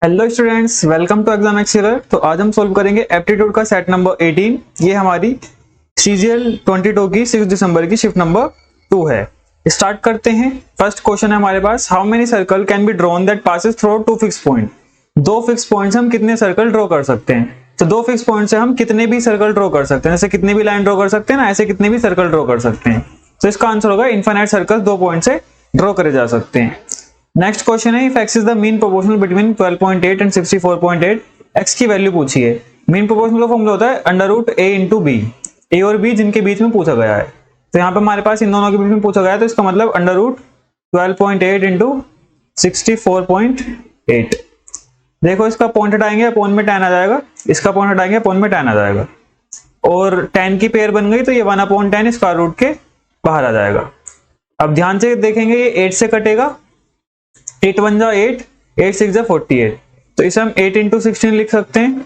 Hello students, welcome to exam accelerator. तो आज हम सोल्व करेंगे एप्टीट्यूड का सेट नंबर 18। ये हमारी सीजीएल 22 की 6 दिसंबर की शिफ्ट नंबर 2 है। स्टार्ट करते हैं। फर्स्ट क्वेश्चन है हमारे पास, how many circle can be drawn that passes through two fix point. दो फिक्स पॉइंट से हम कितने सर्कल ड्रॉ कर सकते हैं। तो दो फिक्स पॉइंट से हम कितने भी सर्कल ड्रॉ कर सकते हैं, जैसे कितनी भी लाइन ड्रॉ कर सकते हैं ना, ऐसे कितने भी सर्कल ड्रॉ कर सकते हैं। तो इसका आंसर होगा इनफाइनाइट सर्कल दो पॉइंट से ड्रॉ करे जा सकते हैं। नेक्स्ट क्वेश्चन है, if x is the mean proportional between 12.8 and 64.8, x की वैल्यू पूछी है। मीन प्रोपोर्शनल का फॉर्मूला होता है under root a into B, A और बी जिनके बीच में पूछा गया है। तो यहाँ पे हमारे पास इन दोनों के बीच में पूछा गया है, तो इसका मतलब अंडर रूट 12.8 इंटू 64.8। देखो इसका पॉइंट हटाएंगे अपॉन में tan आ जाएगा, इसका पॉइंट हटाएंगे अपॉन में tan आ जाएगा, और tan की पेयर बन गई तो ये 1/10 स्क्वायर रूट के बाहर आ जाएगा। अब ध्यान से देखेंगे, ये 8 से कटेगा, 8 1 जा 8, 8 6 जा 48, तो इसे हम 8 इंटू 16 लिख सकते हैं।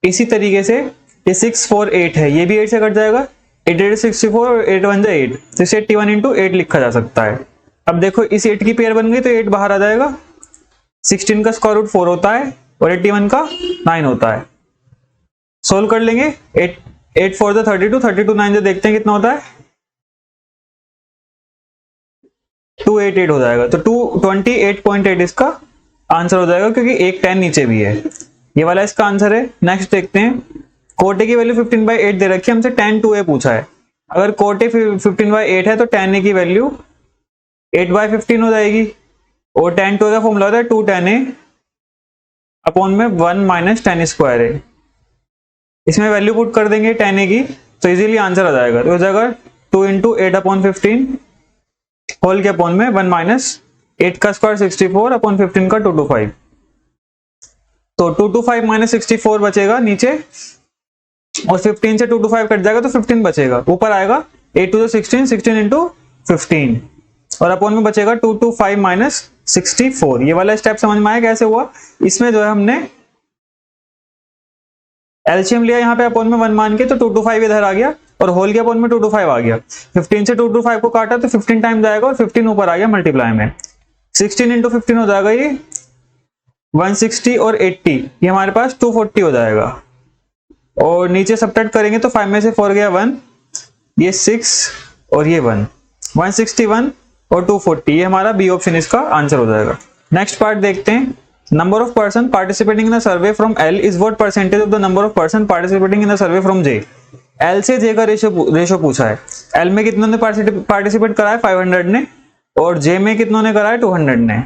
इसी तरीके से ये 6 4 8 है, ये भी 8 से कट जाएगा, 8 8 64 और 8 1 जा 8, तो इसे 81 इंटू 8 लिखा जा सकता है। अब देखो इस 8 की पेयर बन गई तो 8 बाहर आ जाएगा, 16 का स्क्वायर रूट 4 होता है और 81 का 9 होता है। सोल्व कर लेंगे, 8 4 जा 32, 32 9 जा देखते हैं कितना होता है, 288 हो जाएगा। तो 228.8 इसका आंसर हो जाएगा, क्योंकि एक 10 नीचे भी है। ये वाला इसका आंसर है। नेक्स्ट देखते हैं, कोट ए की वैल्यू 15/8 दे रखी है, हमसे tan 2a पूछा है। अगर कोट ए 15/8 है तो tan a की वैल्यू 8/15 हो जाएगी, और tan 2a का फॉर्मूला होता है 2 tan a अपॉन में 1 माइनस tan स्क्वायर a। इसमें वैल्यू पुट कर देंगे tan a की, तो इजीली आंसर आ जाएगा। तो हो जाएगा 2 इंटू 8/15 होल के अपॉन में 1 माइनस 8 का स्क्वायर 64 अपॉन 15 का 225, तो 225 माइनस 64 बचेगा नीचे, और 15 से 225 कट जाएगा तो 15 बचेगा, ऊपर आएगा 8 2 16, 16 इंटू 15, और अपॉन में बचेगा 225 माइनस 64। ये वाला स्टेप समझ में आया कैसे हुआ। इसमें जो है हमने एलसीएम लिया यहाँ पे अपॉन में 1 मान के, तो 225 इधर आ गया और होल के अपॉन में 225 आ गया। 15 से 225 को काटा तो 15 टाइम जाएगा और 15 ऊपर आ गया मल्टीप्लाई में, 16 इंटू 15 हो जाएगा ये 160, और 80 ये हमारे पास 240 हो जाएगा। और नीचे सब्ट्रैक्ट करेंगे तो 5 में से 4 गया 1, ये 6 और ये 1, 161 और 240, ये हमारा बी ऑप्शन इसका आंसर हो जाएगा। नेक्स्ट पार्ट देखते हैं, number of person participating in the survey from L is what percentage of the number of person participating in the survey from J. L से जे का रेशो पूछा है। एल में कितनों ने पार्टिसिपेट करा है, 500 ने, और जे में कितनों ने करा है, 200 ने।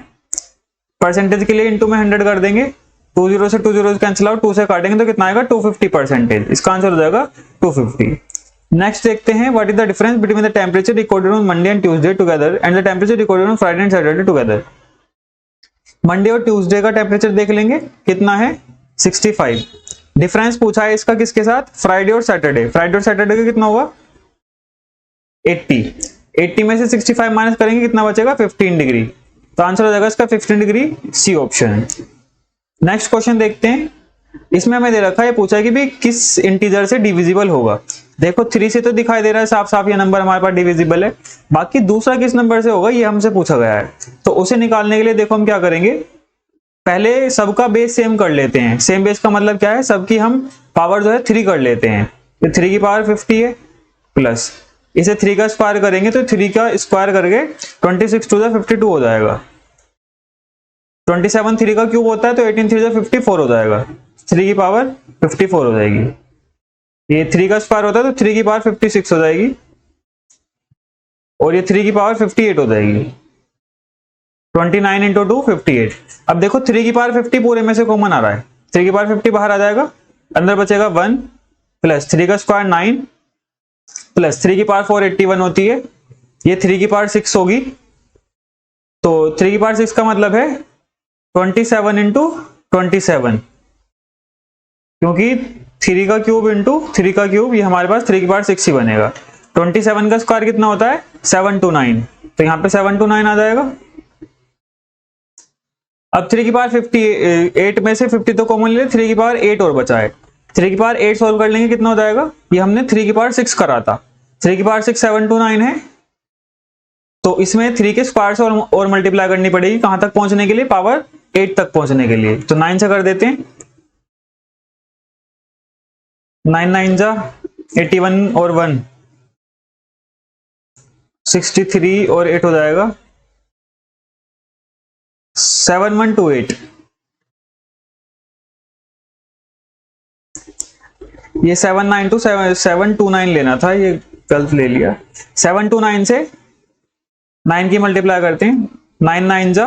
परसेंटेज के लिए इंटू में 100 कर देंगे, 2 0 से 2 0 कैंसिल आउट, 2 से काटेंगे तो कितना आएगा 250%। इसका आंसर हो जाएगा 250। नेक्स्ट देखते हैं, what is the difference between the temperature recorded on Monday and Tuesday together and the temperature recorded on Friday and Saturday together. Monday और ट्यूसडे का टेम्परेचर देख लेंगे कितना है, 65। डिफरेंस पूछा है इसका किसके साथ, फ्राइडे और सैटरडे। फ्राइडे और सैटरडे का कितना होगा 80, 80 में से 65 माइनस करेंगे कितना बचेगा 15 डिग्री, तो आंसर हो जाएगा इसका 15 degree, C option. Next question देखते हैं, इसमें हमें दे रखा है, पूछा है कि भाई किस इंटीजर से डिविजिबल होगा। देखो 3 से तो दिखाई दे रहा है साफ साफ ये नंबर हमारे पास डिविजिबल है, बाकी दूसरा किस नंबर से होगा ये हमसे पूछा गया है। तो उसे निकालने के लिए देखो हम क्या करेंगे, पहले सबका बेस सेम कर लेते हैं। सेम बेस का मतलब क्या है, सबकी हम पावर जो है 3 कर लेते हैं, तो 3 की पावर 50 है, प्लस इसे 3 का स्क्वायर करेंगे तो 3 का स्क्वायर करके 26 2 52 हो जाएगा, 27 3 का क्यूब होता है तो 18 3 54 हो जाएगा, 3 की पावर 54 हो जाएगी। ये 3 का स्क्वायर होता है तो 3 की पावर 56 हो जाएगी, और ये 3 की पावर 58 हो जाएगी, 29 इंटू 2 58। अब देखो 3 की पावर 50 पूरे में से कॉमन आ रहा है, 3 की पावर 50 बाहर आ जाएगा, अंदर बचेगा 1 प्लस 3 का स्क्वायर 9 प्लस 3 की पावर 4 81 होती है, ये 3 की पावर 6 होगी, तो 3 की पावर 6 का मतलब है 27 इंटू 27, क्योंकि 3 का क्यूब इंटू 3 का क्यूब, ये हमारे पास 3 की पावर 6 ही बनेगा। 27 का स्क्वायर कितना होता है 729, तो यहाँ पे 729 आ जाएगा। अब 3 की पावर 58 में से 50 तो कॉमन ले, 3 की पावर 8 और बचा है, 3 की पावर 8 सोल्व कर लेंगे कितना हो जाएगा, ये हमने 3 की पावर 6 करा था, 3 की पावर 6 729 है, तो इसमें 3 के स्क्वायर से और मल्टीप्लाई करनी पड़ेगी, कहां तक पहुंचने के लिए, पावर 8 तक पहुंचने के लिए। तो 9 से कर देते हैं, 9 9 जा 81 और 1 63 और 8 हो जाएगा 7128। ये 729 लेना था, ये गलत ले लिया। 729 से 9 की मल्टीप्लाई करते हैं, 9 9 जा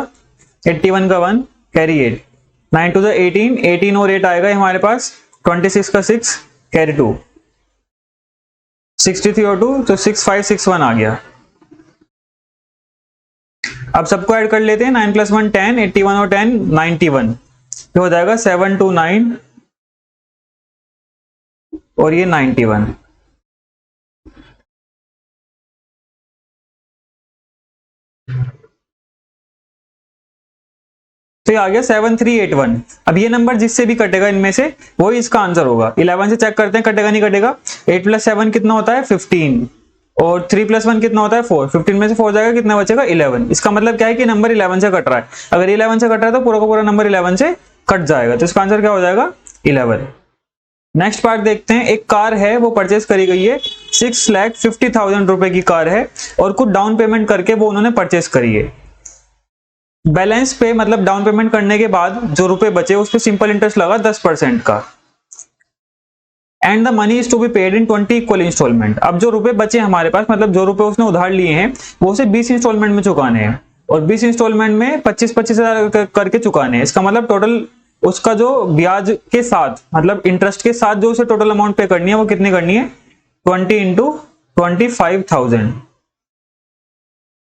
81 का 1 कैरी 8, 9 2 जा 18, 18 और 8 आएगा हमारे पास 26 का 6 कैरी 2, 63 और 2 तो 6561 आ गया। अब सबको ऐड कर लेते हैं, 9 + 1 10, 81 और 10 91, तो हो जाएगा 729 और ये 91। तो ये आ गया 7381। अब ये नंबर जिससे भी कटेगा इनमें से वही इसका आंसर होगा। 11 से चेक करते हैं कटेगा नहीं कटेगा। 8 + 7 कितना होता है 15 और 3 + 1 कितना होता है 4। 15 में से 4 जाएगा कितना बचेगा 11। इसका मतलब क्या है कि नंबर 11 से कट रहा है। अगर 11 से कट रहा है तो पूरा का पूरा नंबर 11 से कट जाएगा, तो इसका आंसर क्या हो जाएगा 11। नेक्स्ट पार्ट देखते हैं। एक कार है वो परचेस करी गई है, 6,50,000 रुपए की कार है और कुछ डाउन पेमेंट करके वो उन्होंने परचेस करी है। बैलेंस पे मतलब डाउन पेमेंट करने के बाद जो रुपए बचे उस पर सिंपल इंटरेस्ट लगा 10% का। And the money is to be paid in 20 equal instalment. अब जो रुपए बचे हमारे पास मतलब जो रुपए उसने उधार लिए हैं वो उसे 20 इंस्टॉलमेंट में चुकाने हैं और 20 इंस्टॉलमेंट में 25-25 हजार करके चुकाने हैं। इसका मतलब टोटल उसका जो ब्याज के साथ मतलब इंटरेस्ट के साथ जो उसे टोटल अमाउंट पे करनी है वो कितनी करनी है 20 × 25,000।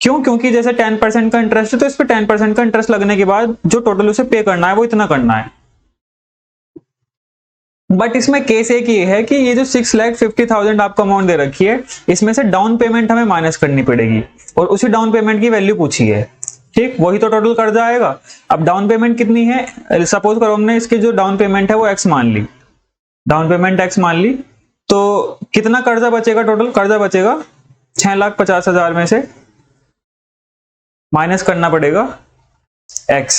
क्यों? क्योंकि जैसे 10% का इंटरेस्ट है तो इस पे 10% का इंटरेस्ट लगने के बाद जो टोटल उसे पे करना है वो इतना करना है। बट इसमें केस एक ये है कि ये जो 6,50,000 आपको अमाउंट दे रखी है इसमें से डाउन पेमेंट हमें माइनस करनी पड़ेगी और उसी डाउन पेमेंट की वैल्यू पूछी है। ठीक, वही तो टोटल कर्जा आएगा। अब डाउन पेमेंट कितनी है, सपोज करो हमने इसकी जो डाउन पेमेंट है वो x मान ली, डाउन पेमेंट x मान ली, तो कितना कर्जा बचेगा? टोटल कर्जा बचेगा 6,50,000 में से माइनस करना पड़ेगा x।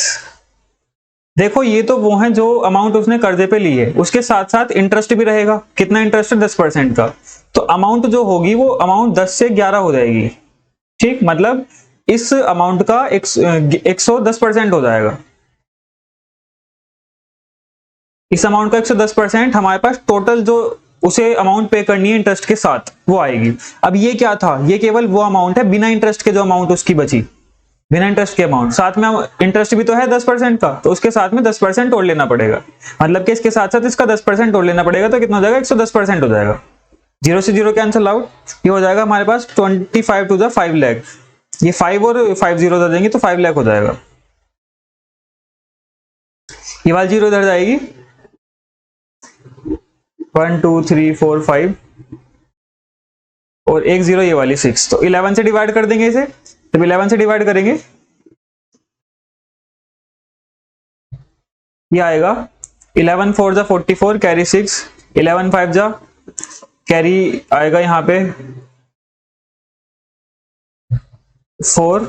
देखो ये तो वो है जो अमाउंट उसने कर्जे पे ली है, उसके साथ साथ इंटरेस्ट भी रहेगा। कितना इंटरेस्ट है 10% का, तो अमाउंट जो होगी वो अमाउंट 10 से 11 हो जाएगी। ठीक, मतलब इस अमाउंट का 110% हो जाएगा। इस अमाउंट का 110% हमारे पास टोटल जो उसे अमाउंट पे करनी है इंटरेस्ट के साथ वो आएगी। अब ये क्या था, ये केवल वो अमाउंट है बिना इंटरेस्ट के, जो अमाउंट उसकी बची बिना इंटरेस्ट के अमाउंट, साथ में इंटरेस्ट भी तो है 10% का, तो उसके साथ में 10% और लेना पड़ेगा। मतलब कि इसके साथ साथ इसका 10% और लेना पड़ेगा, तो कितना हो जाएगा 110% हो जाएगा। 0 से 0 कैंसिल आउट, ये हो जाएगा हमारे पास 25 टू द 5 लाख। ये 5 और 5 जीरो दे देंगे तो 5 लाख हो जाएगा। ये वाली जीरो इधर जाएगी, 1 2 3 4 5 और एक जीरो ये वाली 6, तो 11 से डिवाइड कर देंगे इसे। जब 11 से डिवाइड करेंगे ये आएगा 11 4 जा 44 कैरी 6, 11 5 जा कैरी आएगा यहाँ पे 4,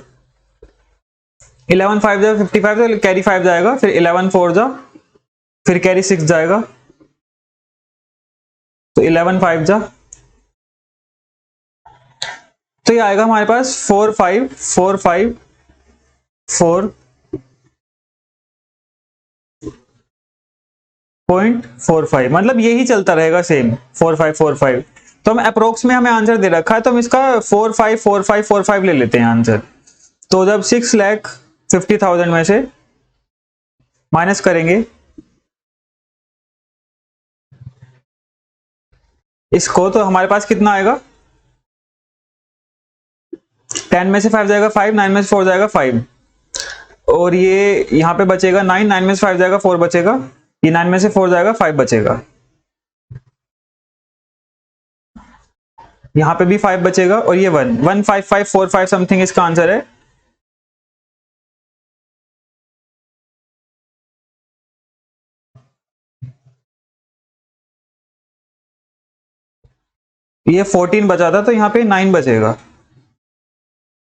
11 5 जा 55 तो कैरी 5 जाएगा, फिर 11 4 जा फिर कैरी 6 जाएगा, तो 11 5 जा, तो ये आएगा हमारे पास 4 5 4 5 4.45, मतलब यही चलता रहेगा सेम 4 5 4 5। तो हम अप्रोक्स में हमें आंसर दे रखा है तो हम इसका 4 5 4 5 4 5 ले लेते हैं आंसर। तो जब 6,50,000 में से माइनस करेंगे इसको तो हमारे पास कितना आएगा, 10 में से 5 जाएगा 5, 9 में से 4 जाएगा 5 और ये यहाँ पे बचेगा 9, 9 में से 5 जाएगा 4 बचेगा, ये 9 में से 4 जाएगा 5 बचेगा, यहाँ पे भी 5 बचेगा और ये 1 1 5 5 4 5 समथिंग इसका आंसर है। ये 14 बचा था तो यहाँ पे 9 बचेगा,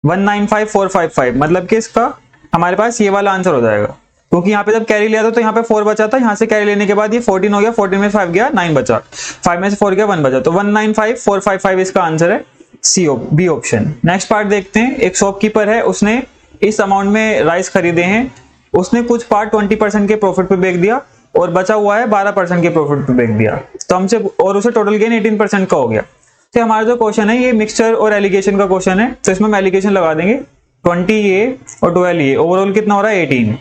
195455, मतलब कि इसका हमारे पास ये वाला आंसर हो जाएगा। क्योंकि यहाँ पे जब कैरी लिया था तो यहाँ पे 4 बचा था, यहाँ से कैरी लेने के बाद ये 14 हो गया, 14 में 5 गया, 9 बचा, 5 में से 4 गया, 1 बचा, तो 195455 इसका आंसर है, बी ऑप्शन। नेक्स्ट पार्ट देखते हैं। एक शॉपकीपर है, उसने इस अमाउंट में राइस खरीदे हैं, उसने कुछ पार्ट 20% के प्रॉफिट पे बेच दिया और बचा हुआ है 12% के प्रॉफिट पे बेच दिया, तो हमसे और उसे टोटल गेन 18% का हो गया। तो हमारा जो क्वेश्चन है ये मिक्सचर और एलिगेशन का क्वेश्चन है, तो इसमें हम एलिगेशन लगा देंगे 20A और 12A, ओवरऑल कितना हो रहा है 18,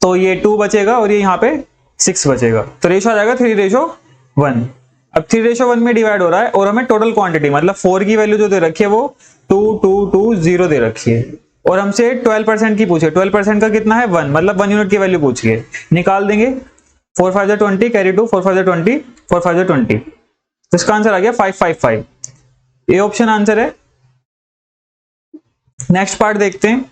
तो ये 2 बचेगा और ये यहाँ पे 6 बचेगा, तो रेशो आ जाएगा 3:1। अब 3:1 में डिवाइड हो रहा है और हमें टोटल क्वांटिटी मतलब 4 की वैल्यू जो दे रखी है वो 2220 दे रखी है और हमसे 12% की पूछे, 12% का कितना है 1, मतलब 1 यूनिट की वैल्यू पूछी है, निकाल देंगे 4 5 20 कैरी 2 4 5 20 4 5 20, तो इसका आंसर आ गया 555, ये ऑप्शन आंसर है। नेक्स्ट पार्ट देखते हैं।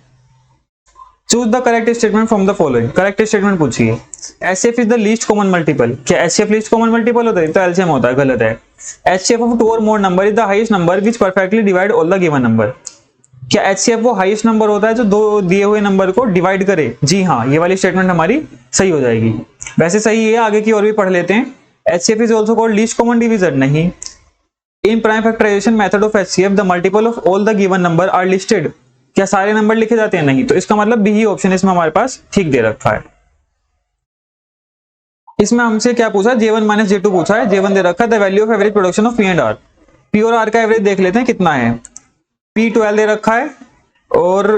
Choose the correct statement from the following, correct statement पूछिए। HCF is the least common multiple, क्या HCF लीस्ट कॉमन मल्टीपल होता है? तो LCM होता है, गलत है। HCF ऑफ 2 और मोर number is the highest number which perfectly divide all the given number, क्या HCF वो हाईएस्ट नंबर होता है जो दो दिए हुए नंबर को डिवाइड करे? जी हाँ, ये वाली स्टेटमेंट हमारी सही हो जाएगी। वैसे सही है, आगे की और भी पढ़ लेते हैं। HCF is also called least common division, नहीं। In prime factorization method of HCF the multiple of all the given number are listed, क्या सारे नंबर लिखे जाते हैं? नहीं, तो इसका मतलब बी ही ऑप्शन इसमें हमारे पास ठीक दे रखा है। इसमें हमसे क्या पूछा? J1 माइनस J2 पूछा है। J1 दे रखा है the value of average production of P and R, P और R का एवरेज देख लेते हैं कितना है। P 12 दे रखा है और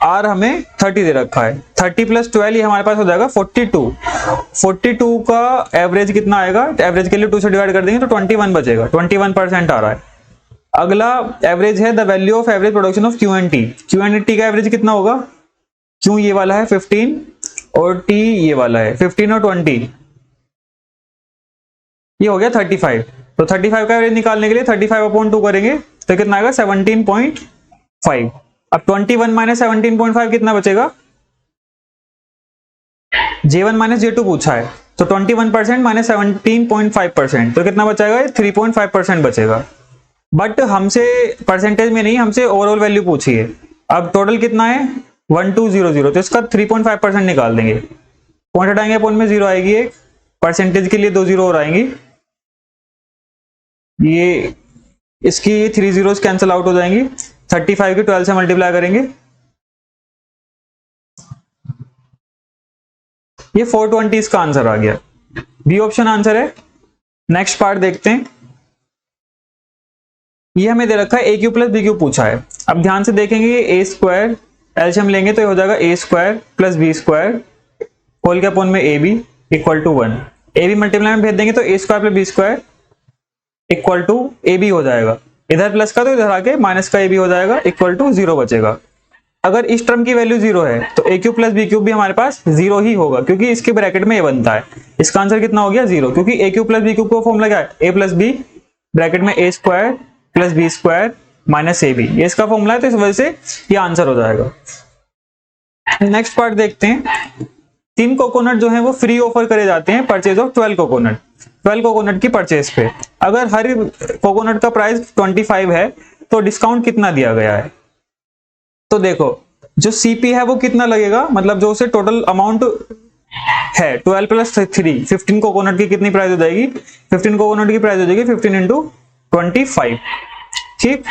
R हमें 30 दे रखा है, 30 प्लस 12 ये हमारे पास हो जाएगा 42, 42 का एवरेज कितना आएगा? एवरेज के लिए 2 से डिवाइड कर देंगे तो 21 बचेगा, 21% आ रहा है। अगला एवरेज है the value of average production of Q and T, Q and T का एवरेज कितना होगा? Q ये वाला है 15 और T ये वाला है 15 और 20, ये हो गया 35, तो 35 का एवरेज निकालने के लिए 35/2 करेंगे तो कितना आएगा? 17.5। अब 21 माइनस 17.5 कितना बचेगा? J1 माइनस J2 पूछा है, तो 21% माइनस 17.5%, तो कितना बचेगा? 3.5% बचेगा। बट हमसे परसेंटेज में नहीं, हमसे ओवरऑल वैल्यू पूछी है। अब टोटल कितना है? 1200, तो इसका 3.5% निकाल देंगे, पॉइंट हटाएंगे, पॉइंट में 0 आएगी, एक परसेंटेज के लिए 2 0 और आएंगी, ये इसकी 3 zeros कैंसिल आउट हो जाएंगी, 35 की 12 से मल्टीप्लाई करेंगे, ये 420 इसका आंसर आ गया, बी ऑप्शन आंसर है। नेक्स्ट पार्ट देखते हैं। ये हमें दे रखा है ए क्यू प्लस बी क्यू पूछा है। अब ध्यान से देखेंगे, ए स्क्वायर एलसीएम लेंगे तो ये हो जाएगा A square plus B square whole के अपॉन में A B equal to 1, A B multiply में भेज देंगे तो A square plus B square equal to A B हो जाएगा, इधर प्लस का तो इधर आके माइनस का ए बी हो जाएगा, इक्वल टू 0 बचेगा। अगर इस टर्म की वैल्यू 0 है तो ए क्यूब प्लस बी क्यूब भी हमारे पास 0 ही होगा, क्योंकि इसके ब्रैकेट में ए बनता है। इसका आंसर कितना हो गया? 0, क्योंकि A cube plus B cube का फॉर्मूला क्या है? ए प्लस बी ब्रैकेट में A square plus B square minus A B, ये इसका फॉर्मूला है, तो इस वजह से ये आंसर हो जाएगा। नेक्स्ट पार्ट देखते हैं। 3 कोकोनट जो है वो फ्री ऑफर करे जाते हैं परचेज ऑफ 12 कोकोनट, 12 कोकोनट की परचेज पे। अगर हर कोकोनट का प्राइस 25 है तो डिस्काउंट कितना दिया गया है? तो देखो, जो सीपी है वो कितना लगेगा, मतलब जो उसे टोटल अमाउंट है 12 प्लस 3, 15 कोकोनट की कितनी प्राइस हो जाएगी? 15 कोकोनट की प्राइस हो जाएगी 15 इंटू 25, ठीक।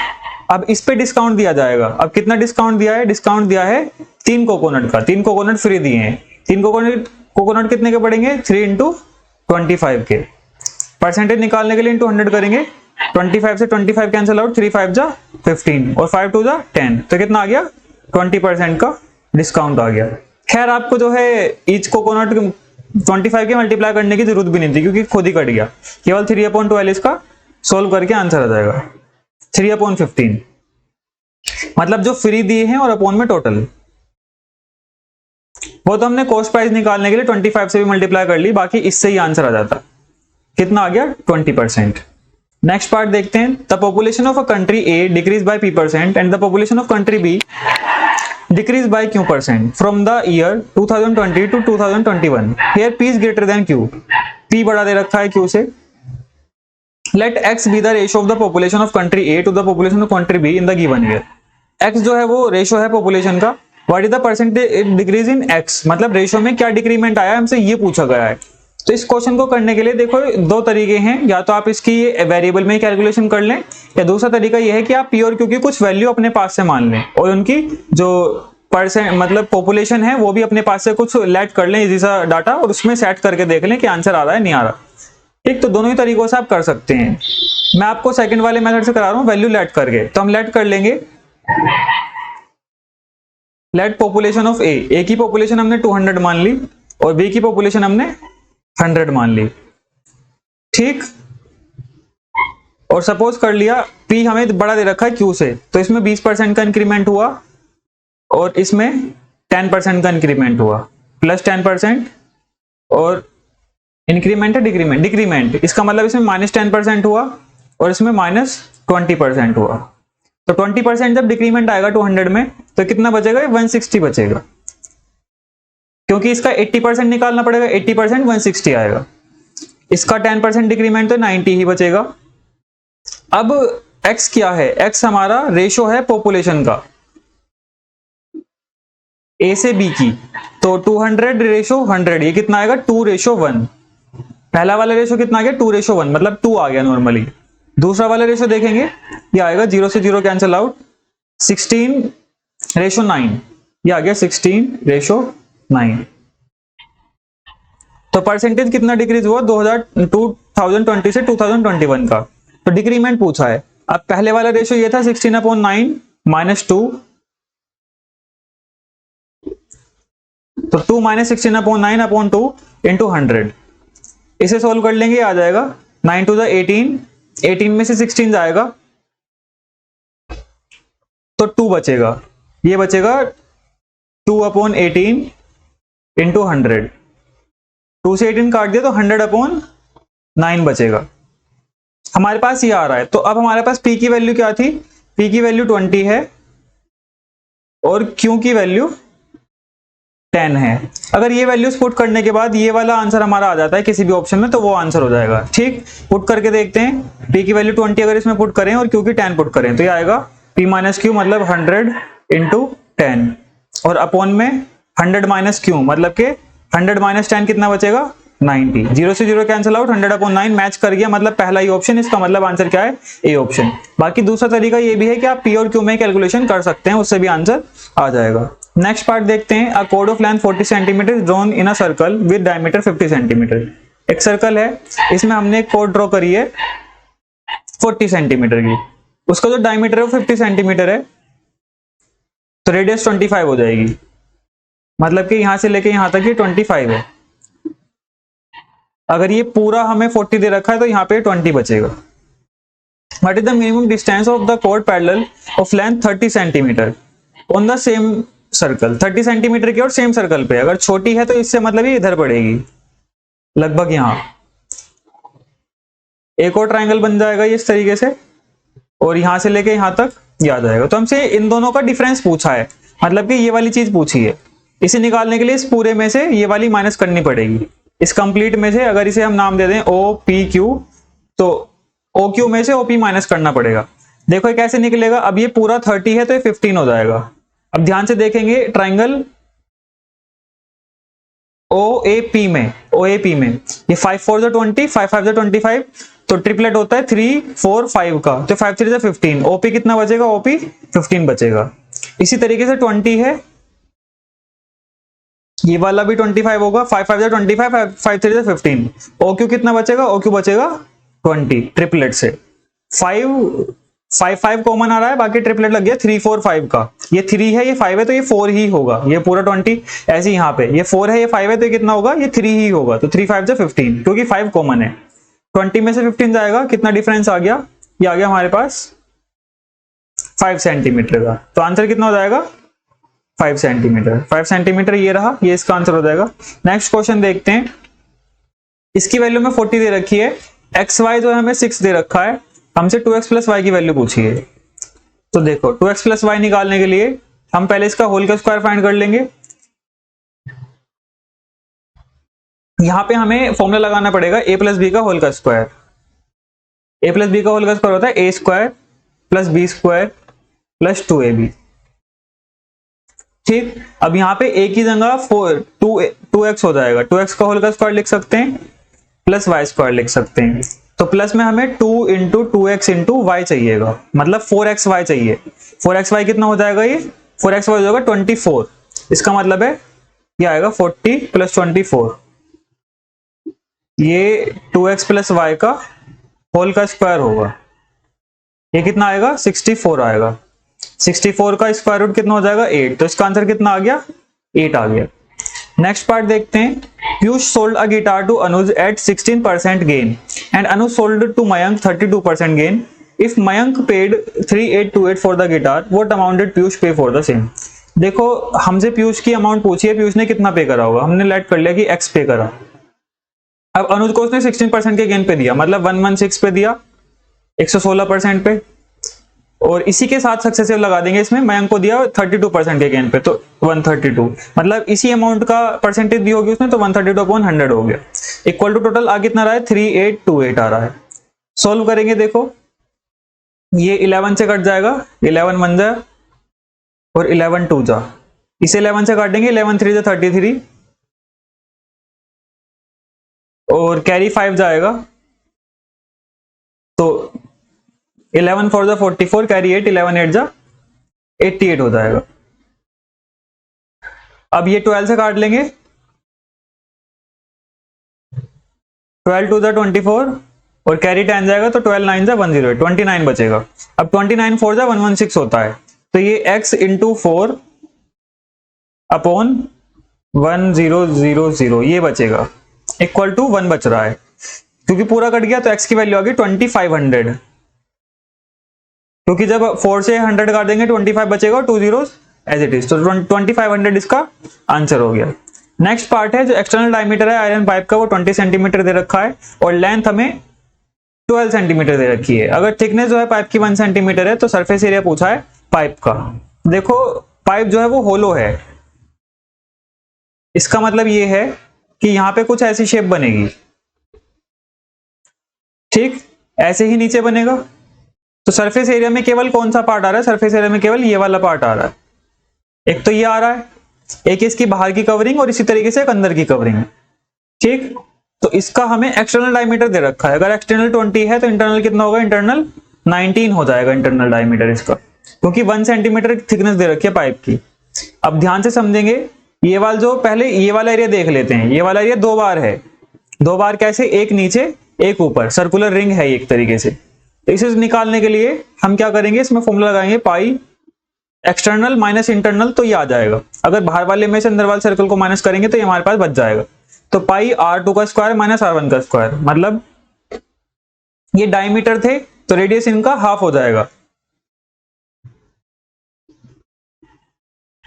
अब इस पे डिस्काउंट दिया जाएगा। अब कितना डिस्काउंट दिया है? डिस्काउंट दिया है 3 कोकोनट का, 3 कोकोनट फ्री दिए हैं। 3 कोकोनट कितने के पड़ेंगे? 3 इंटू 25 के। परसेंटेज निकालने के लिए इंटू 100 करेंगे, 25 से 25 कैंसिल आउट, 3 5 जा 15 और 5 2 जा 10, तो कितना आ गया? 20% का डिस्काउंट आ गया। खैर आपको जो है ईच कोकोनट 25 के मल्टीप्लाई करने की जरूरत भी नहीं थी, क्योंकि खुद ही कट गया। केवल 3/12 इसका सोल्व करके आंसर आ जाएगा 3/15, मतलब जो फ्री दिए हैं और अपॉन में टोटल, वो तो हमने कॉस्ट प्राइस निकालने के लिए 25 से भी मल्टीप्लाई कर ली, बाकी इससे ही आंसर आ जाता। कितना आ गया? 20%। नेक्स्ट पार्ट देखते हैं। The population of a country A decrease by p% and the population of country B decrease by q% from the year 2020 to 2021। Here p is greater than q, p बड़ा दे रखा है q से। Let x be the ratio of the population of country A to the population of country B in the given year. x जो है वो ratio है population का, what is the percentage decrease in x, मतलब ratio में क्या decrement आया, हमसे ये पूछा गया है। तो इस क्वेश्चन को करने के लिए देखो दो तरीके हैं, या तो आप इसकी वेरिएबल में कैलकुलेशन कर लें, या दूसरा तरीका ये है कि आप पी और क्यू की कुछ वैल्यू अपने पास से मान लें और उनकी जो परसेंट मतलब पॉपुलेशन है वो भी अपने पास से कुछ लेट कर लें इजी सा डाटा, और उसमें सेट करके देख लें कि आंसर आ रहा है नहीं आ रहा। ठीक, तो दोनों ही तरीकों से आप कर सकते हैं। मैं आपको सेकंड वाले मेथड से करा रहा हूं वैल्यू लेट करके। तो हम लेट कर लेंगे लेट पॉपुलेशन ऑफ ए की पॉपुलेशन हमने 200 मान ली और बी की पॉपुलेशन हमने 100 मान ली। ठीक, और सपोज कर लिया पी हमें बड़ा दे रखा है क्यू से, तो इसमें 20% का इंक्रीमेंट हुआ और इसमें 10% का इंक्रीमेंट हुआ, प्लस 10%, और इंक्रीमेंट है डिक्रीमेंट, डिक्रीमेंट इसका मतलब इसमें -10% हुआ और इसमें -20% हुआ। तो 20% जब डिक्रीमेंट आएगा 200 में तो कितना बचेगा, 160 बचेगा, क्योंकि इसका 80% निकालना पड़ेगा, 80% 160 आएगा। इसका 10% डिक्रीमेंट तो 90 ही बचेगा। अब x क्या है, x हमारा रेशो है पॉपुलेशन का a से b की, तो 200 रेशो 100, ये कितना आएगा 2:1। पहला वाला रेशो कितना आ गया 2:1, मतलब 2 आ गया नॉर्मली। दूसरा वाला रेशो देखेंगे ये आएगा 0 से 0 कैंसिल आउट, 16:9, ये आ गया 16:9। तो परसेंटेज कितना डिक्रीज हुआ 2020 से 2021 का। तो डिक्रीमेंट पूछा है। अब पहले वाला रेशो ये था 16/9 -2, तो 2 - 16/9/2 इंटू 100। इसे सोल्व कर लेंगे, आ जाएगा 9 to the 18, 18 में से 16 जाएगा तो 2 बचेगा, ये बचेगा 2/18 इंटू 100। 2 से 18 काट दिया तो 100/9 बचेगा। हमारे पास ये आ रहा है। तो अब हमारे पास p की वैल्यू क्या थी, p की वैल्यू 20 है और q की वैल्यू 10 है। अगर ये वैल्यूज पुट करने के बाद ये वाला आंसर हमारा आ जाता है किसी भी ऑप्शन में, तो वो आंसर हो जाएगा। ठीक, पुट करके देखते हैं। p की वैल्यू 20 अगर इसमें पुट करें और q की 10 पुट करें तो ये आएगा p - q मतलब 100 इंटू 10, और अपॉन में 100 - q मतलब के 100 - 10 कितना बचेगा 90। 0 से 0 कैंसिल आउट, 100/9 मैच कर गया, मतलब पहला ही ऑप्शन, इसका मतलब आंसर क्या है ए ऑप्शन। बाकी दूसरा तरीका ये भी है कि आप p और q में कैलकुलेशन कर सकते हैं, उससे भी आंसर आ जाएगा। नेक्स्ट पार्ट देखते हैं। A code of length 40 centimetre is drawn in a circle with diameter 50 centimetre. एक सर्कल है, इसमें हमने एक कोड ड्रॉ करी है 40 सेंटीमीटर की, उसका जो डायमीटर है वो 50 सेंटीमीटर है, तो रेडियस 25 हो जाएगी, मतलब कि यहां से लेके यहां तक ये 25 है। अगर ये पूरा हमें 40 दे रखा है तो यहाँ पे 20 बचेगा। What is the minimum distance of the code parallel of length 30 centimetre on the same circle. 30 centimetre की और सेम सर्कल पे, अगर छोटी है तो इससे मतलब ये इधर पड़ेगी लगभग यहाँ। एक और ट्रायंगल बन जाएगा ये इस तरीके से, और यहां से लेके यहां तक ये आ जाएगा। तो हमसे इन दोनों का डिफरेंस पूछा है, मतलब कि ये वाली चीज पूछी है। इसे निकालने के लिए इस पूरे में से ये वाली माइनस करनी पड़ेगी। इस कंप्लीट में से अगर इसे हम नाम दे दें OPQ, तो OQ में से OP माइनस करना पड़ेगा। देखो ये कैसे निकलेगा, अब ये पूरा 30 है तो ये 15 हो जाएगा। अब ध्यान से देखेंगे ट्राइंगल OAP में ये 5 4 जो 20, 5 5 जो 25, तो ट्रिपलेट होता है 3 4 5 का, तो 5 3 जो 15। OP कितना बचेगा, OP 15 बचेगा। इसी तरीके से 20 है, ये वाला भी 25 होगा, 5 5 जो 25, 5 3 जो 15। OQ कितना बचेगा, OQ बचेगा 20 ट्रिपलेट से। 5 5 5 कॉमन आ रहा है, बाकी ट्रिपलेट लग गया 3 4 5 का। ये 3 है, ये 5 है, तो ये 4 ही होगा, ये पूरा 20। ऐसे यहाँ पे ये 4 है, ये 5 है, तो ये कितना होगा, ये 3 ही होगा, तो 3 5 जो 15, क्योंकि 5 कॉमन है। 20 में से 15 जाएगा, कितना डिफरेंस आ गया, ये आ गया हमारे पास 5 सेंटीमीटर का। तो आंसर कितना हो जाएगा 5 सेंटीमीटर। 5 सेंटीमीटर ये रहा, ये इसका आंसर हो जाएगा। नेक्स्ट क्वेश्चन देखते हैं। इसकी वैल्यू में 40 दे रखी है, एक्स वाई जो है हमें 6 दे रखा है, हमसे 2x प्लस वाई की वैल्यू पूछी है। तो देखो 2x प्लस वाई निकालने के लिए हम पहले इसका होल का स्क्वायर फाइंड कर लेंगे। यहां पे हमें फॉर्मूला लगाना पड़ेगा a प्लस बी का होल का स्क्वायर। a प्लस बी का होल का स्क्वायर होता है a² plus b² plus 2ab। ठीक, अब यहाँ पे a की जगह 2x हो जाएगा, 2x का होल का स्क्वायर लिख सकते हैं, प्लस वाई स्क्वायर लिख सकते हैं। तो प्लस में हमें 2 इंटू 2x इंटू वाई चाहिएगा, मतलब 4xy चाहिए। 4xy कितना हो जाएगा, ये 4xy हो जाएगा 24। इसका मतलब है ये आएगा 40 प्लस 24, ये 2x प्लस वाई का होल का स्क्वायर होगा। ये कितना आएगा, 64 आएगा। 64 का स्क्वायर रूट कितना हो जाएगा, 8। तो इसका आंसर कितना आ गया, 8 आ गया। नेक्स्ट पार्ट देखते हैं। Piyush sold a guitar to Anuj at 16% gain and Anuj sold to Mayank 32% gain. If Mayank paid 3828 for the guitar, what amount did Piyush pay for the same. देखो, हमसे पीयूष की अमाउंट पूछी है, पीयूष ने कितना पे करा होगा, हमने लेट कर लिया कि x पे करा। अब अनुज को उसने 16% के गेन पे दिया, मतलब 116 पे दिया, 116% पे, और इसी के साथ सक्सेसिव लगा देंगे इसमें। मयंक को दिया 32% के गेन पे, तो 132, मतलब इसी अमाउंट का परसेंटेज दी होगी उसने, तो 132/100 हो गया। इक्वल टू टोटल आ कितना रहा है, 3828 आ रहा है। सॉल्व करेंगे, देखो ये 11 से कट जाएगा, 11 1 जा और 11 2 जा, इसे 11 से काटेंगे, 11 3 जा 33 और कैरी 5 जाएगा, तो 11 4 जा 44, कैरी 8, 11 8 जा 88 हो जाएगा। अब ये 12 से काट लेंगे, 12 2 जा 24 और कैरी 10 जाएगा, तो 12 9 जा 108, 29 बचेगा। अब 29 4 जा 116 होता है, तो ये x इंटू 4 अपॉन 1000 ये बचेगा, इक्वल टू 1 बच रहा है। क्योंकि पूरा कट गया तो x की वैल्यू आ गई 2500, क्योंकि जब 4 से 100 काट देंगे 25 बचेगा, 2 zeros एज इट इज, तो 2500 इसका आंसर हो गया। नेक्स्ट पार्ट है, जो एक्सटर्नल डायमीटर है आयरन पाइप का वो 20 सेंटीमीटर दे रखा है और लेंथ हमें 12 सेंटीमीटर दे रखी है। अगर थिकनेस जो है पाइप की 1 सेंटीमीटर है, तो सरफेस एरिया पूछा है पाइप का। देखो पाइप जो है वो होलो है, इसका मतलब ये है कि यहां पे कुछ ऐसी शेप बनेगी, ठीक, ऐसे ही नीचे बनेगा। तो सरफेस एरिया में केवल कौन सा पार्ट आ रहा है, सरफेस एरिया में केवल ये वाला पार्ट आ रहा है। एक तो ये आ रहा है, एक इसकी बाहर की कवरिंग और इसी तरीके से एक अंदर की कवरिंग, ठीक। तो इसका हमें एक्सटर्नल डायमीटर दे रखा है, अगर एक्सटर्नल 20 है तो इंटरनल कितना होगा, इंटरनल 19 हो जाएगा इंटरनल डायमीटर इसका, क्योंकि 1 सेंटीमीटर थिकनेस दे रखी है पाइप की। अब ध्यान से समझेंगे, ये वाला जो पहले ये वाला एरिया देख लेते हैं, ये वाला एरिया 2 बार है, 2 बार कैसे, एक नीचे एक ऊपर, सर्कुलर रिंग है एक तरीके से। तो इसे निकालने के लिए हम क्या करेंगे, इसमें फॉर्मूला लगाएंगे पाई एक्सटर्नल माइनस इंटरनल, तो ये आ जाएगा। अगर बाहर वाले में से अंदर वाले सर्कल को माइनस करेंगे तो ये हमारे पास बच जाएगा। तो पाई R2 का स्क्वायर माइनस R1 का स्क्वायर, मतलब ये डायमीटर थे तो रेडियस इनका हाफ हो जाएगा।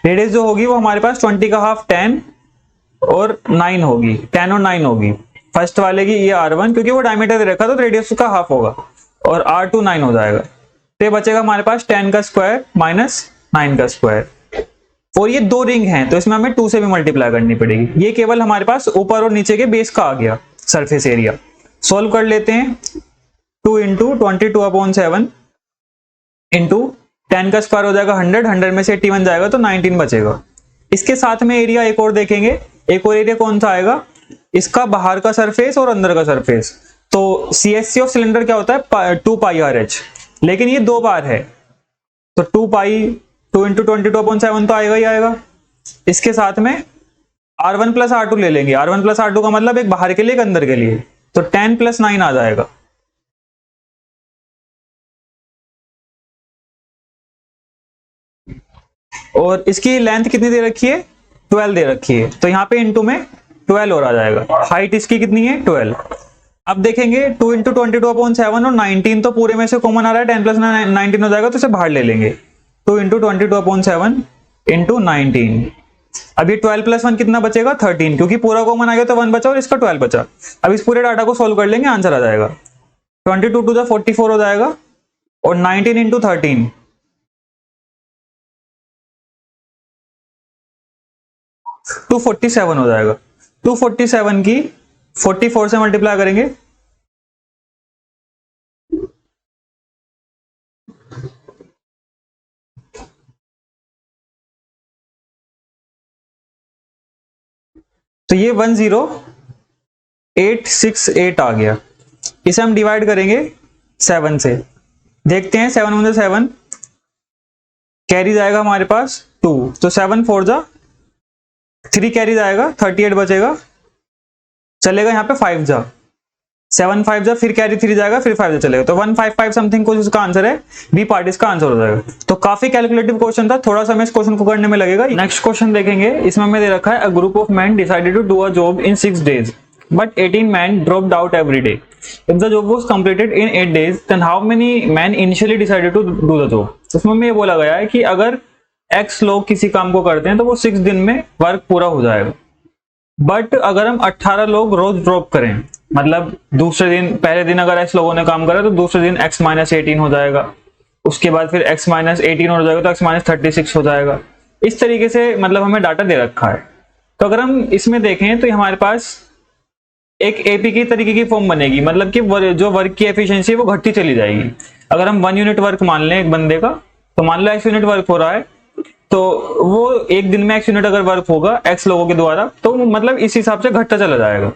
रेडियस जो होगी वो हमारे पास 20 का हाफ 10 और 9 होगी, 10 और 9 होगी। फर्स्ट वाले की ये R1, क्योंकि वो डायमीटर दे रखा तो रेडियस उसका हाफ होगा, और R2 9 हो जाएगा। तो ये बचेगा हमारे पास 10 का स्क्वायर माइनस 9 का स्क्वायर। और ये 2 रिंग हैं तो इसमें हमें 2 से भी मल्टीप्लाई करनी पड़ेगी। ये केवल हमारे पास ऊपर और नीचे के बेस का आ गया सरफेस एरिया। सॉल्व कर लेते हैं, 2 इंटू 22/7 इंटू 10 का स्क्वायर हो जाएगा 100, 100 में से 81 जाएगा तो 19 बचेगा। इसके साथ में एरिया एक और देखेंगे, एक और एरिया कौन सा आएगा, इसका बाहर का सरफेस और अंदर का सरफेस। तो CSC ऑफ सिलेंडर क्या होता है, 2 पाई RH, लेकिन ये 2 बार है, तो 2 पाई 2 इंटू 22/7 तो आएगा ही आएगा। इसके साथ में R1 प्लस R2 ले लेंगे, R1 प्लस R2 का मतलब एक बाहर के लिए एक अंदर के लिए, तो 10 प्लस 9 आ जाएगा। और इसकी लेंथ कितनी दे रखी है, 12 दे रखी है, तो यहाँ पे इंटू में 12 और आ जाएगा। हाइट इसकी कितनी है, 12। अब देखेंगे 2 इंटू 22/7 और 19 तो पूरे में से कॉमन आ रहा है, 10 प्लस 19 हो जाएगा, तो इसे बाहर ले लेंगे। 2 इंटू 22/7 इंटू 19। अब ये 12 प्लस 1 कितना बचेगा, 13, क्योंकि पूरा कॉमन आ गया तो 1 बचा और इसका 12 बचा। अब इस पूरे डाटा को सोल्व कर लेंगे, आंसर आ जाएगा 22 टू 44 हो जाएगा, और 19 इंटू 13 247 हो जाएगा। 247 की 44 से मल्टीप्लाई करेंगे तो ये 10868 आ गया। इसे हम डिवाइड करेंगे 7 से, देखते हैं 7 1 7, कैरी जाएगा हमारे पास 2, तो 7 4 जा 3 कैरी जाएगा 38 बचेगा, चलेगा यहाँ पे 5 जा 7 5 जा, फिर कैरी 3 जाएगा, फिर 5 जा चलेगा, तो 155 समथिंग कुछ इसका आंसर है, बी पार्ट इसका आंसर हो जाएगा। तो काफी कैलकुलेटिव क्वेश्चन था, थोड़ा सा हमें इस क्वेश्चन को करने में लगेगा। नेक्स्ट क्वेश्चन देखेंगे, इसमें हमें दे रखा है a group of man decided to do a job in 6 days but 18 men dropped out every day. If the job was completed in 8 days, then how many men initially decided to do the job? तो इसमें हमें ये बोला गया है कि अगर x लोग किसी काम को करते हैं तो वो 6 दिन में वर्क पूरा हो जाएगा, बट अगर हम 18 लोग रोज ड्रॉप करें, मतलब दूसरे दिन, पहले दिन अगर x लोगों ने काम करा तो दूसरे दिन x माइनस 18 हो जाएगा, उसके बाद फिर x माइनस 18 हो जाएगा तो x माइनस 36 हो जाएगा। इस तरीके से मतलब हमें डाटा दे रखा है। तो अगर हम इसमें देखें तो हमारे पास एक एपी की तरीके की फॉर्म बनेगी, मतलब कि जो वर्क की एफिशिएंसी है वो घटती चली जाएगी। अगर हम 1 यूनिट वर्क मान लें एक बंदे का, तो मान लो x यूनिट वर्क हो रहा है, तो वो एक दिन में x यूनिट अगर वर्क होगा x लोगों के द्वारा, तो मतलब इस हिसाब से घटता चला जाएगा।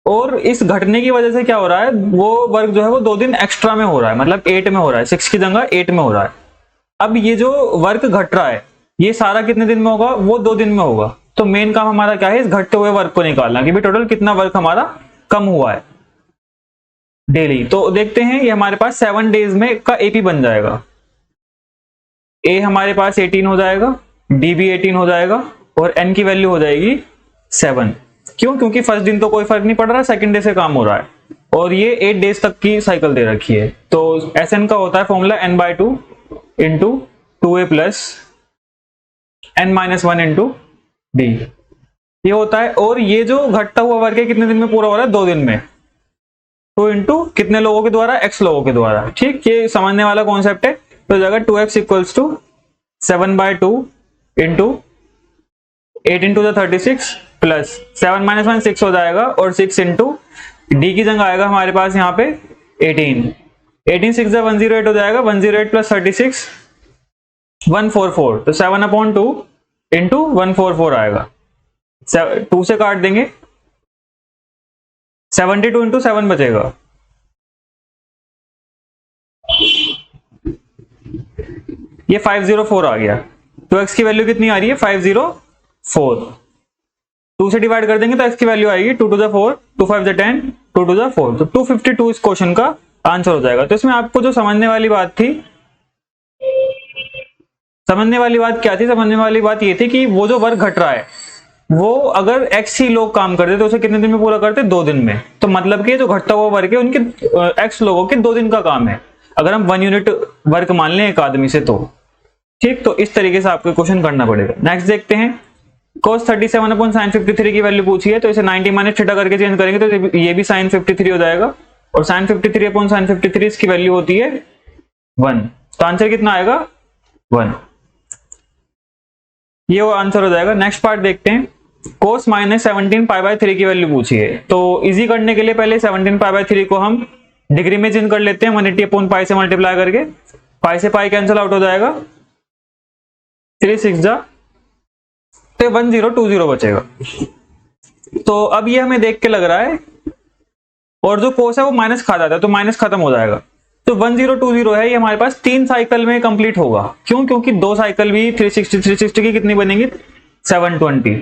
और इस घटने की वजह से क्या हो रहा है, वो वर्क जो है वो 2 दिन एक्स्ट्रा में हो रहा है, मतलब 8 में हो रहा है, 6 की जगह 8 में हो रहा है। अब ये जो वर्क घट रहा है ये सारा कितने दिन में होगा, वो 2 दिन में होगा। तो मेन काम हमारा क्या है, इस घटते हुए वर्क को निकालना कि भाई टोटल कितना वर्क हमारा कम हुआ है डेली। तो देखते हैं, ये हमारे पास 7 डेज में का एपी बन जाएगा। ए हमारे पास 18 हो जाएगा, डी भी 18 हो जाएगा, और एन की वैल्यू हो जाएगी 7। क्यों? क्योंकि फर्स्ट दिन तो कोई फर्क नहीं पड़ रहा, सेकंड डे से काम हो रहा है, और ये 8 डेज तक की साइकिल दे रखी है। तो एस एन का होता है formula n/2 into 2a plus n-1 into D, ये होता है। और ये जो घटता हुआ वर्क है कितने दिन में पूरा हो रहा है, 2 दिन में। 2 इंटू कितने लोगों के द्वारा, x लोगों के द्वारा। ठीक, ये समझने वाला कॉन्सेप्ट है। तो जाएगा 2x equals to 7/2 into 8 into 36 plus 7 minus 1 6 हो जाएगा, और 6 इंटू डी की जगह आएगा हमारे पास यहाँ पे 18 6 108 हो जाएगा, 108 प्लस 36 144, तो 7/2 इंटू 144 आएगा, 2 से काट देंगे, 72 इंटू 7 बचेगा, ये 504 आ गया। तो x की वैल्यू कितनी आ रही है, 504। 2 से डिवाइड कर देंगे तो x की वैल्यू आएगी 2 to the 4, 2 5 the 10, 2 to the 4, तो 252 इस क्वेश्चन का आंसर हो जाएगा। तो इसमें आपको जो समझने वाली बात थी, समझने वाली बात क्या थी, समझने वाली बात ये थी कि वो जो वर्क घट रहा है वो अगर x ही लोग काम करते तो उसे कितने दिन में पूरा करते, 2 दिन में। तो मतलब कि जो घटता हुआ वर्क है उनके x लोगों के 2 दिन का काम है, अगर हम 1 यूनिट वर्क मान लें एक आदमी से तो। ठीक, तो इस तरीके से आपको क्वेश्चन करना पड़ेगा। नेक्स्ट देखते हैं, cos 37/sin53 की वैल्यू पूछी है, तो इसे 90 माइनस थीटा करके चेंज करेंगे तो ये भी sin 53 हो जाएगा, और sin 53/sin53 इसकी वैल्यू होती है 1, तो आंसर कितना आएगा 1, ये वो आंसर हो जाएगा। नेक्स्ट पार्ट देखते हैं, cos माइनस 17π/3 की वैल्यू पूछी है, तो इजी करने के लिए पहले 17π/3 को हम डिग्री में चेंज कर लेते हैं, 180/π से मल्टीप्लाई करके, पाई से पाई कैंसिल आउट हो जाएगा, 3 6 जा, तो 1020 बचेगा। तो अब ये हमें देख के लग रहा है, और जो cos है वो माइनस खा जाता है, तो माइनस खत्म हो जाएगा। तो 1020 है, ये हमारे पास 3 साइकिल में कंप्लीट होगा। क्यों? क्योंकि 2 साइकिल भी 360 की कितनी बनेंगी, 720,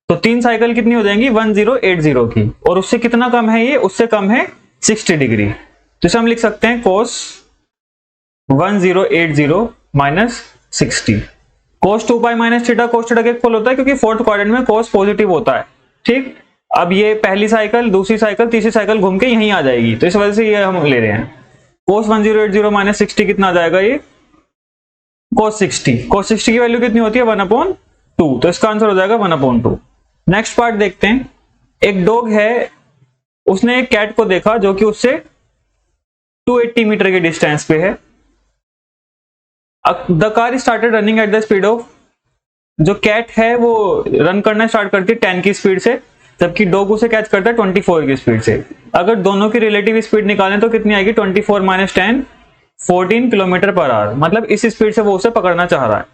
तो 3 साइकिल कितनी हो जाएंगी, 1080 की, और उससे कितना कम है ये, उससे कम है 60 डिग्री। तो इसे हम लिख सकते हैं cos 1080 minus 60, cos 2π minus theta cos theta के इक्वल होता है, क्योंकि फोर्थ क्वाड्रेंट में cos पॉजिटिव होता है। ठीक, अब ये पहली साइकिल, दूसरी साइकिल, तीसरी साइकिल घूम के यहीं आ जाएगी, तो इस वजह से ये हम ले रहे हैं। cos 1080 माइनस 60 कितना आ जाएगा, ये cos 60 की वैल्यू कितनी होती है, 1/2, तो इसका आंसर हो जाएगा 1/2। नेक्स्ट पार्ट देखते हैं, एक डॉग है, उसने एक कैट को देखा जो कि उससे 280 मीटर के डिस्टेंस पे है। The car started running at the speed of, जो कैट है वो रन करना स्टार्ट करती है 10 की स्पीड से, जबकि डॉग उसे कैच करता है 24 की स्पीड से। अगर दोनों की रिलेटिव स्पीड निकालें तो कितनी आएगी, 24 माइनस 10, 14 km/h, मतलब इस स्पीड से वो उसे पकड़ना चाह रहा है।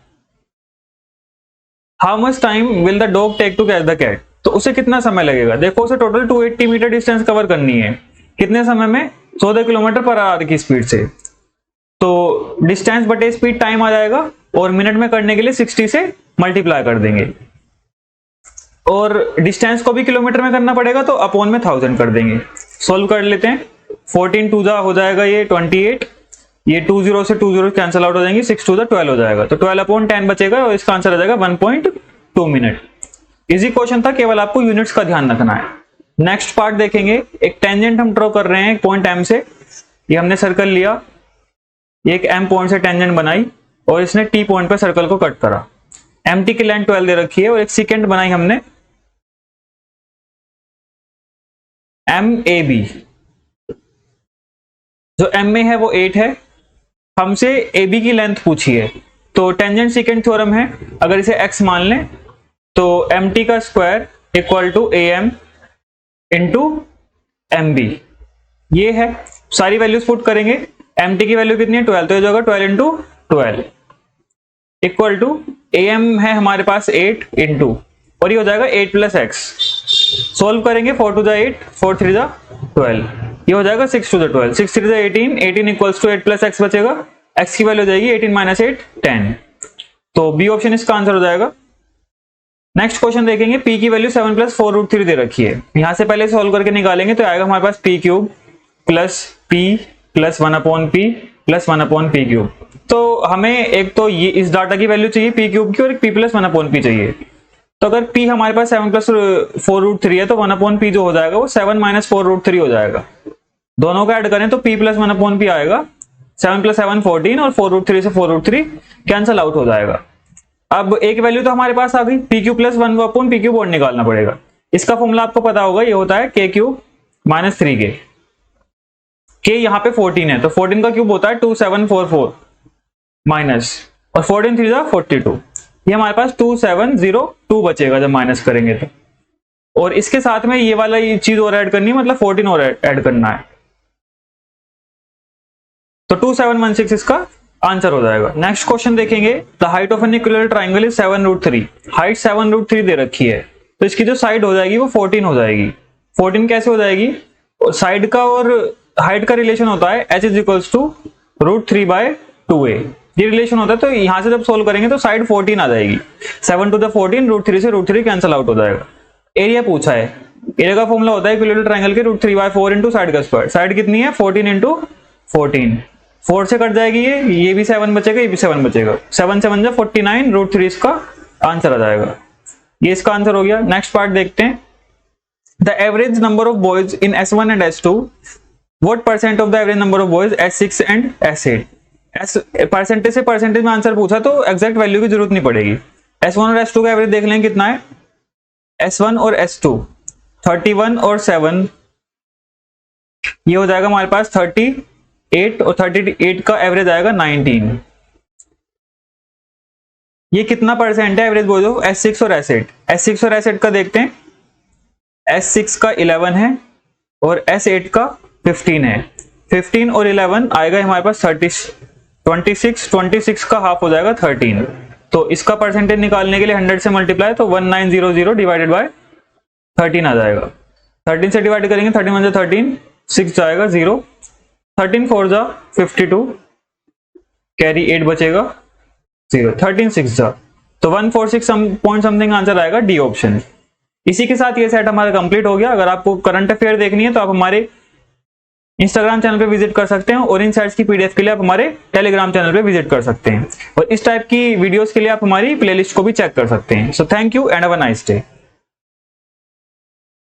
How much time will the dog take to catch the cat, तो उसे कितना समय लगेगा? देखो उसे टोटल 280 मीटर डिस्टेंस कवर करनी है, कितने समय में? 14 किलोमीटर पर आवर की स्पीड से। तो डिस्टेंस बटे स्पीड टाइम आ जाएगा, और मिनट में करने के लिए 60 से मल्टीप्लाई कर देंगे, और डिस्टेंस को भी किलोमीटर में करना पड़ेगा तो अपॉन में 1000 कर देंगे। सोल्व कर लेते हैं। 14 टू जा हो जाएगा ये 28, ये 20 से 20 कैंसिल आउट हो जाएंगे, 6 टू जा 12 हो जाएगा, तो 12/10 बचेगा, और इसका आंसर आ जाएगा 1.2 मिनट। इजी क्वेश्चन था, केवल आपको यूनिट्स का ध्यान रखना है। नेक्स्ट पार्ट देखेंगे। एक टेंजेंट हम ड्रॉ कर रहे हैं पॉइंट एम से, ये हमने सर्कल लिया, एक एम पॉइंट से टेंजेंट बनाई, और इसने टी पॉइंट पे सर्कल को कट करा। एम टी की लेंथ 12 दे रखी है, और एक सेकेंड बनाई हमने एम ए बी, जो एम में है वो 8 है, हमसे ए बी की लेंथ पूछी है। तो टेंजेंट सेकेंड थ्योरम है, अगर इसे x मान लें तो एम टी का square equal to A M into M B, ये है। सारी वैल्यूज पुट करेंगे। एम टी की वैल्यू कितनी है? 12, तो ये जाएगा 12 into 12 equal to A M है हमारे पास 8 इंटू, और ये हो जाएगा 8 प्लस एक्स। सोल्व करेंगे, 4 टू जा 8, 4 3 जा 12, ये हो जाएगा 6 टू जा 12, 6 3 जा 18, 18 इक्वल्स टू 8 प्लस एक्स बचेगा, एक्स की वैल्यू हो जाएगी 18 माइनस 8 10, तो बी ऑप्शन इसका आंसर हो जाएगा। नेक्स्ट क्वेश्चन देखेंगे। p की वैल्यू 7 प्लस 4√3 दे रखी है, यहां से पहले सोल्व करके निकालेंगे तो आएगा हमारे पास p cube plus p plus 1/p plus 1/p cube. तो हमें एक तो ये इस डाटा की वैल्यू चाहिए p क्यूब की, और एक p प्लस 1/p चाहिए। तो अगर p हमारे पास 7 प्लस 4√3 है तो 1/p जो हो जाएगा वो 7 माइनस 4√3 हो जाएगा। दोनों का ऐड करें तो p प्लस 1/p आएगा, 7 प्लस 7 14, और 4√3 से 4√3 कैंसल आउट हो जाएगा। अब एक वैल्यू तो हमारे पास आ गई, P Q plus 1/p cube और निकालना पड़ेगा। इसका फॉर्मूला आपको पता होगा, ये होता है k cube minus 3k। k यहाँ पे 14 है, तो 14 का क्यूब होता है 2744 माइनस, और 14 3 जा 42, ये हमारे पास 2702 बचेगा जब माइनस करेंगे तो। और इसके साथ में ये वाला ये चीज और ऐड करनी है, मतलब 14 और ऐड करना है, तो 2716 इसका आंसर हो जाएगा। नेक्स्ट क्वेश्चन देखेंगे। The height of an equilateral triangle is 7√3, height 7√3 दे रखी है, तो इसकी जो साइड हो जाएगी वो 14 हो जाएगी। 14 कैसे हो जाएगी? साइड का और हाइट का रिलेशन होता है h is equals to √3/2a, ये रिलेशन होता है। तो यहां से जब सोल्व करेंगे तो साइड 14 आ जाएगी, 7 टू द 14, √3 से √3 कैंसल आउट हो जाएगा। एरिया पूछा है, एरिया का फॉर्मूला होता है इक्विलैटरल ट्राइंगल के √3/4 इंटू साइड का स्क्वायर। साइड कितनी है? 14 इंटू 14, 4 से कट जाएगी, ये भी 7 बचेगा, ये भी 7 बचेगा, 7 7 जा 49, √3 इसका आंसर आ जाएगा। ये इसका आंसर हो गया। नेक्स्ट पार्ट देखते हैं। The average number of boys in S1 and S2, what percent of the average number of boys S6 and S8। Percentage से परसेंटेज में आंसर पूछा तो एग्जैक्ट वैल्यू की जरूरत नहीं पड़ेगी। S1 और S2 का एवरेज देख लें कितना है। S1 और S2 31 और 7, ये हो जाएगा हमारे पास 38, और 38 का एवरेज आएगा 19। ये कितना परसेंट है एवरेज बोलो? S6 और S8। S6 और S8 का देखते हैं। S6 का 11 है और S8 का 15 है। 15 और 11 आएगा हमारे पास 26 का हाफ हो जाएगा 13। तो इसका परसेंटेज निकालने के लिए 100 से मल्टीप्लाई, तो 1900 डिवाइडेड बाय 13 आ जाएगा। 13 से डिवाइड करेंगे, 13 1 13, 6 जाएगा 0, 13 4 जा 52, कैरी 8 बचेगा 0, 13 6 जा, तो 146 पॉइंट समथिंग आंसर आएगा, डी ऑप्शन। इसी के साथ ये सेट हमारा कंप्लीट हो गया। अगर आपको करंट अफेयर देखनी है तो आप हमारे इंस्टाग्राम चैनल पे विजिट कर सकते हैं, और इन सेट्स की पीडीएफ के लिए आप हमारे टेलीग्राम चैनल पे विजिट कर सकते हैं, और इस टाइप की वीडियोस के लिए आप हमारी प्लेलिस्ट को भी चेक कर सकते हैं। So thank you and have a nice day.